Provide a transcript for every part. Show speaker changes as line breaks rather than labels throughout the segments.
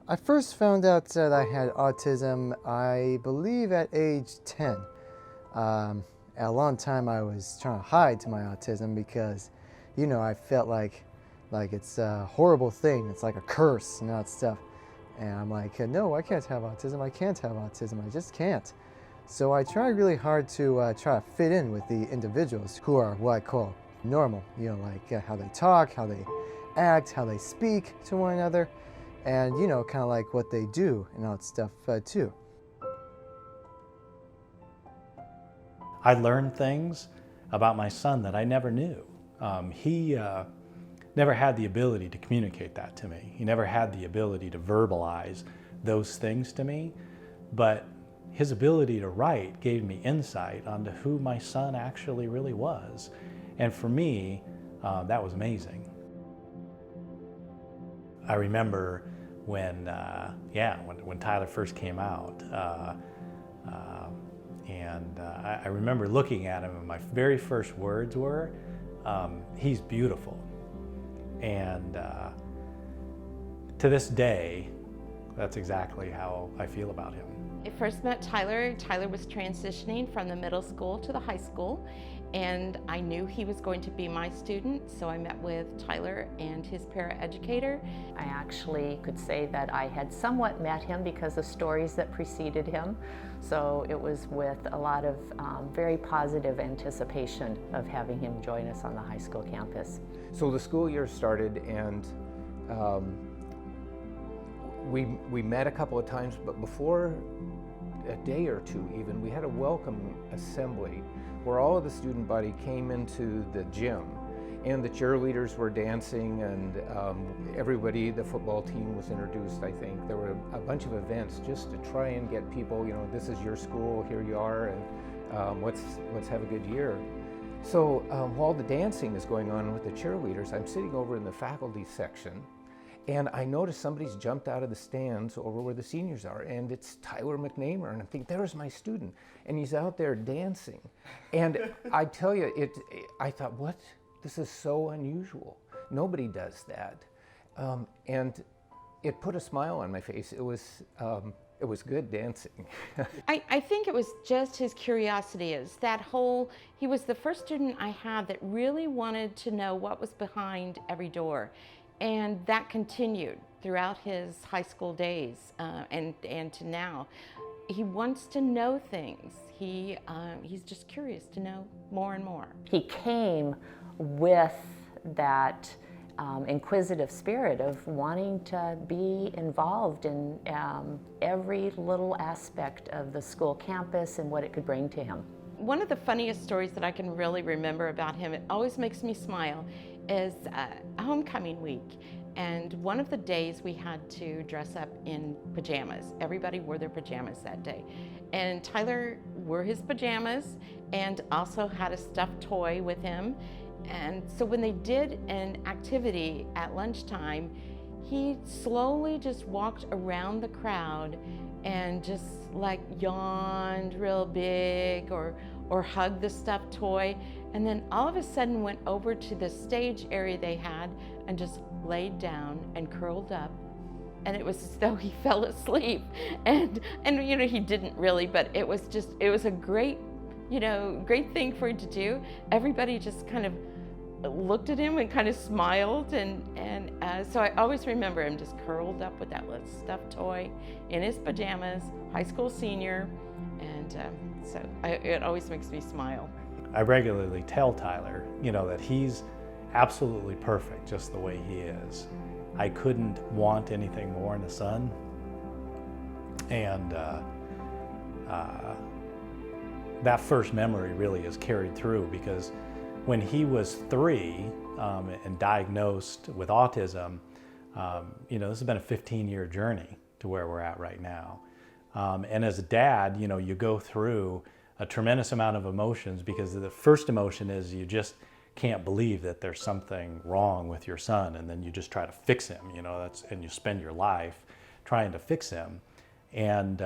I first found out that I had autism, I believe, at age 10. At a long time I was trying to hide my autism because, I felt like it's a horrible thing. It's like a curse and all that stuff. And I'm like, no, I can't have autism. I can't have autism. I just can't. So I tried really hard to try to fit in with the individuals who are what I call normal. Like how they talk, how they act, how they speak to one another, and kind of like what they do and all that stuff too.
I learned things about my son that I never knew. He never had the ability to communicate that to me. He never had the ability to verbalize those things to me, but his ability to write gave me insight onto who my son actually really was. And for me, that was amazing. I remember when Tyler first came out, I remember looking at him and my very first words were, he's beautiful. And to this day, that's exactly how I feel about him.
I first met Tyler. Tyler was transitioning from the middle school to the high school, and I knew he was going to be my student, so I met with Tyler and his paraeducator.
I actually could say that I had somewhat met him because of stories that preceded him, so it was with a lot of very positive anticipation of having him join us on the high school campus.
So the school year started, and we met a couple of times, but before a day or two even, we had a welcome assembly where all of the student body came into the gym, and the cheerleaders were dancing, and everybody, the football team was introduced, I think. There were a bunch of events just to try and get people, this is your school, here you are, and let's have a good year. So while the dancing is going on with the cheerleaders, I'm sitting over in the faculty section, and I noticed somebody's jumped out of the stands over where the seniors are, and it's Tyler McNamer, and I'm thinking, there's my student, and he's out there dancing. And I tell you, I thought, what? This is so unusual. Nobody does that. And it put a smile on my face. It was good dancing.
I think it was just his curiosity. He was the first student I had that really wanted to know what was behind every door. And that continued throughout his high school days and to now. He wants to know things. He's just curious to know more and more.
He came with that inquisitive spirit of wanting to be involved in every little aspect of the school campus and what it could bring to him.
One of the funniest stories that I can really remember about him, it always makes me smile, is homecoming week. And one of the days we had to dress up in pajamas. Everybody wore their pajamas that day. And Tyler wore his pajamas and also had a stuffed toy with him. And so when they did an activity at lunchtime, he slowly just walked around the crowd and just like yawned real big or hugged the stuffed toy, and then all of a sudden went over to the stage area they had and just laid down and curled up, and it was as though he fell asleep. And he didn't really, but it was a great great thing for him to do. Everybody just kind of looked at him and kind of smiled, and so I always remember him just curled up with that little stuffed toy in his pajamas, high school senior, and it always makes me smile.
I regularly tell Tyler, that he's absolutely perfect just the way he is. I couldn't want anything more in a son, and that first memory really is carried through, because when he was 3 and diagnosed with autism, this has been a 15-year journey to where we're at right now. And as a dad, you go through a tremendous amount of emotions, because the first emotion is you just can't believe that there's something wrong with your son, and then you just try to fix him, and you spend your life trying to fix him. And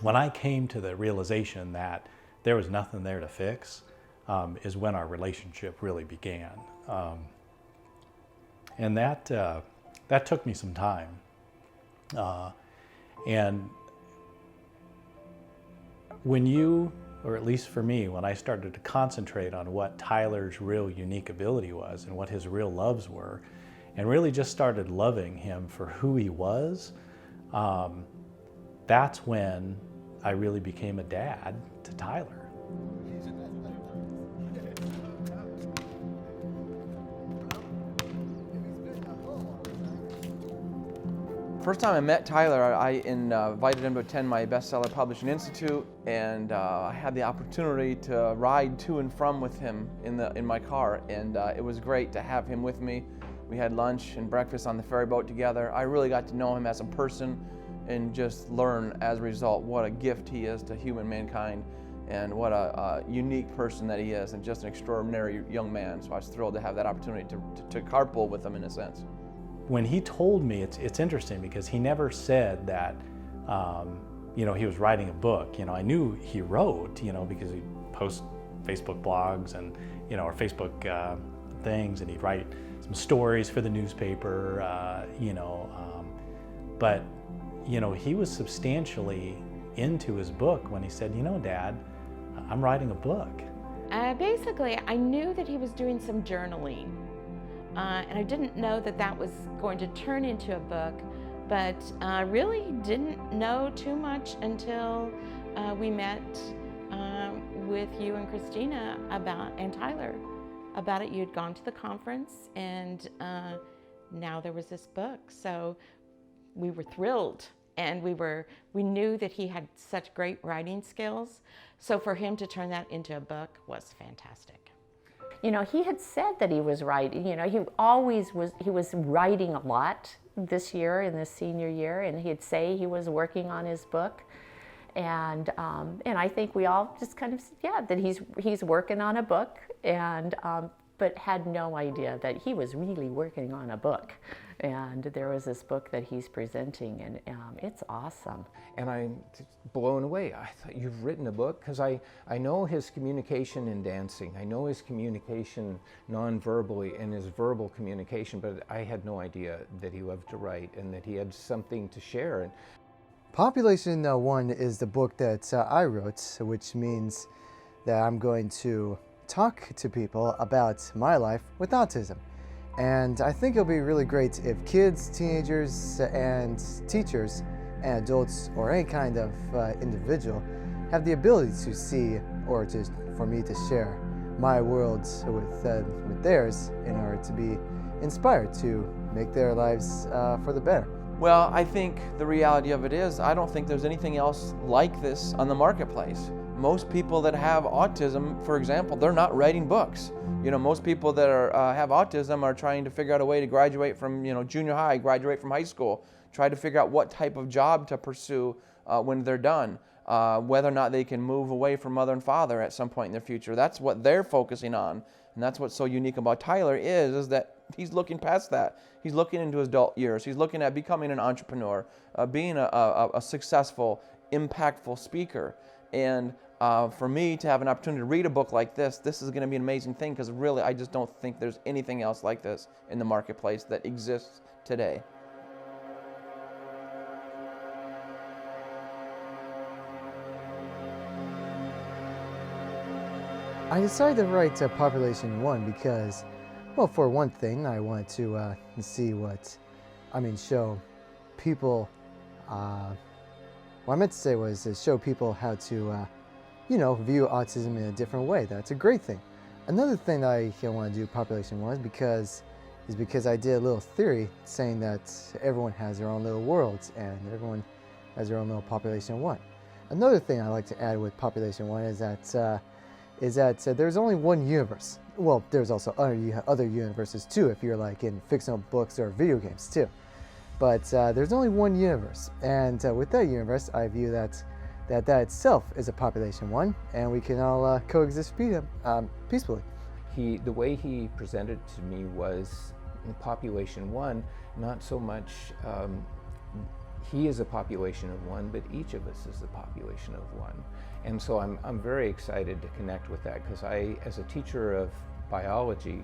when I came to the realization that there was nothing there to fix, is when our relationship really began. And that took me some time. And when you, or at least for me, when I started to concentrate on what Tyler's real unique ability was and what his real loves were, and really just started loving him for who he was, that's when I really became a dad to Tyler.
First time I met Tyler, I invited him to attend my Bestseller Publishing Institute, and I had the opportunity to ride to and from with him in my car, and it was great to have him with me. We had lunch and breakfast on the ferry boat together. I really got to know him as a person and just learn as a result what a gift he is to human mankind and what a unique person that he is, and just an extraordinary young man. So I was thrilled to have that opportunity to carpool with him in a sense.
When he told me, it's interesting because he never said that, he was writing a book. I knew he wrote, because he posts Facebook blogs and, or Facebook things, and he'd write some stories for the newspaper, but, he was substantially into his book when he said, Dad, I'm writing a book.
Basically, I knew that he was doing some journaling. And I didn't know that that was going to turn into a book, but really didn't know too much until we met with you and Christina and Tyler about it. You had gone to the conference, and now there was this book. So we were thrilled, and we knew that he had such great writing skills. So for him to turn that into a book was fantastic.
He had said that he was writing. He was writing a lot this year, in this senior year, and he'd say he was working on his book. And I think we all just kind of said, yeah, that he's working on a book, and but had no idea that he was really working on a book. And there was this book that he's presenting, and it's awesome.
And I'm blown away. I thought, you've written a book? Because I know his communication in dancing. I know his communication non-verbally and his verbal communication, but I had no idea that he loved to write and that he had something to share.
Population One is the book that I wrote, which means that I'm going to talk to people about my life with autism. And I think it'll be really great if kids, teenagers, and teachers, and adults, or any kind of individual have the ability to see, or for me to share my world with theirs in order to be inspired to make their lives for the better.
Well, I think the reality of it is, I don't think there's anything else like this on the marketplace. Most people that have autism, for example, they're not writing books. Most people that have autism are trying to figure out a way to graduate from junior high, graduate from high school, try to figure out what type of job to pursue when they're done, whether or not they can move away from mother and father at some point in their future. That's what they're focusing on, and that's what's so unique about Tyler is that he's looking past that. He's looking into his adult years. He's looking at becoming an entrepreneur, being a successful, impactful speaker. And for me to have an opportunity to read a book like this is going to be an amazing thing, because really I just don't think there's anything else like this in the marketplace that exists today.
I decided to write Population One because, well, for one thing, I wanted to see show people, what I meant to say was to show people how to, view autism in a different way. That's a great thing. Another thing that I want to do Population One is because I did a little theory saying that everyone has their own little worlds and everyone has their own little Population One. Another thing I like to add with Population One is that there's only one universe. Well, there's also other universes too, if you're like in fictional books or video games too. But there's only one universe, and with that universe, I view that itself is a Population One, and we can all coexist peacefully.
The way he presented to me was in Population One, not so much he is a population of one, but each of us is a population of one. And so I'm very excited to connect with that, because as a teacher of biology,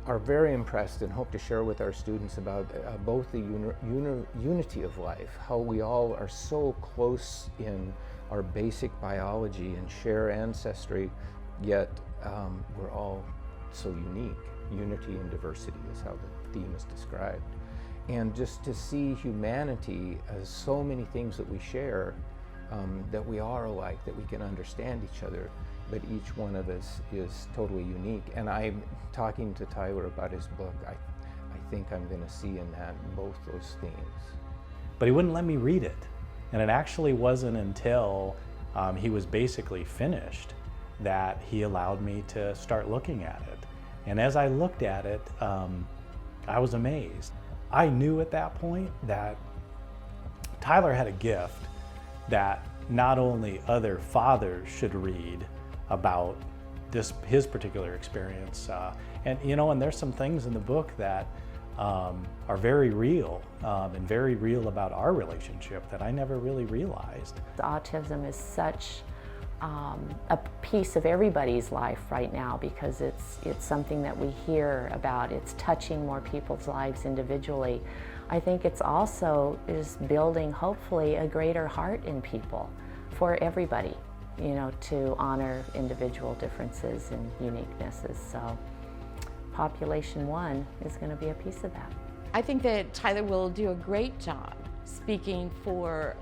are very impressed and hope to share with our students about both the unity of life, how we all are so close in our basic biology and share ancestry, yet we're all so unique. Unity and diversity is how the theme is described. And just to see humanity as so many things that we share, that we are alike, that we can understand each other, but each one of us is totally unique. And I'm talking to Tyler about his book. I think I'm going to see in that both those themes.
But he wouldn't let me read it. And it actually wasn't until he was basically finished that he allowed me to start looking at it. And as I looked at it, I was amazed. I knew at that point that Tyler had a gift that not only other fathers should read about his particular experience, and there's some things in the book that are very real and very real about our relationship that I never really realized.
Autism is such a piece of everybody's life right now because it's something that we hear about. It's touching more people's lives individually. I think it's also is building hopefully a greater heart in people for everybody, to honor individual differences and uniquenesses. So Population One is going to be a piece of that.
I think that Tyler will do a great job speaking for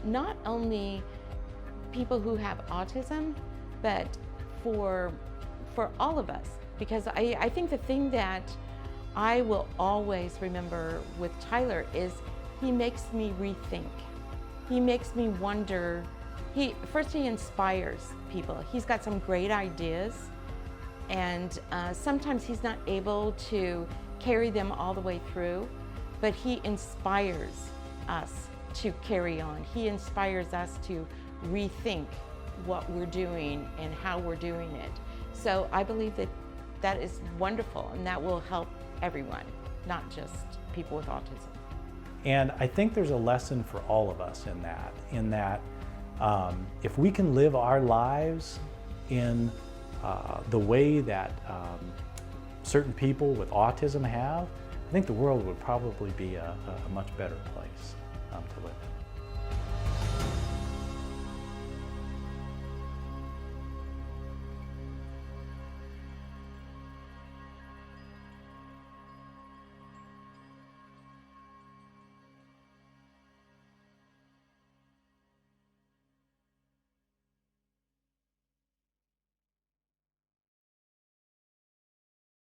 not only people who have autism, but for all of us. Because I think the thing that I will always remember with Tyler is he makes me rethink. He makes me wonder. First he inspires people. He's got some great ideas, and sometimes he's not able to carry them all the way through, but he inspires us to carry on. He inspires us to rethink what we're doing and how we're doing it. So I believe that is wonderful, and that will help everyone, not just people with autism.
And I think there's a lesson for all of us in that if we can live our lives in the way that certain people with autism have, I think the world would probably be a much better place to live in.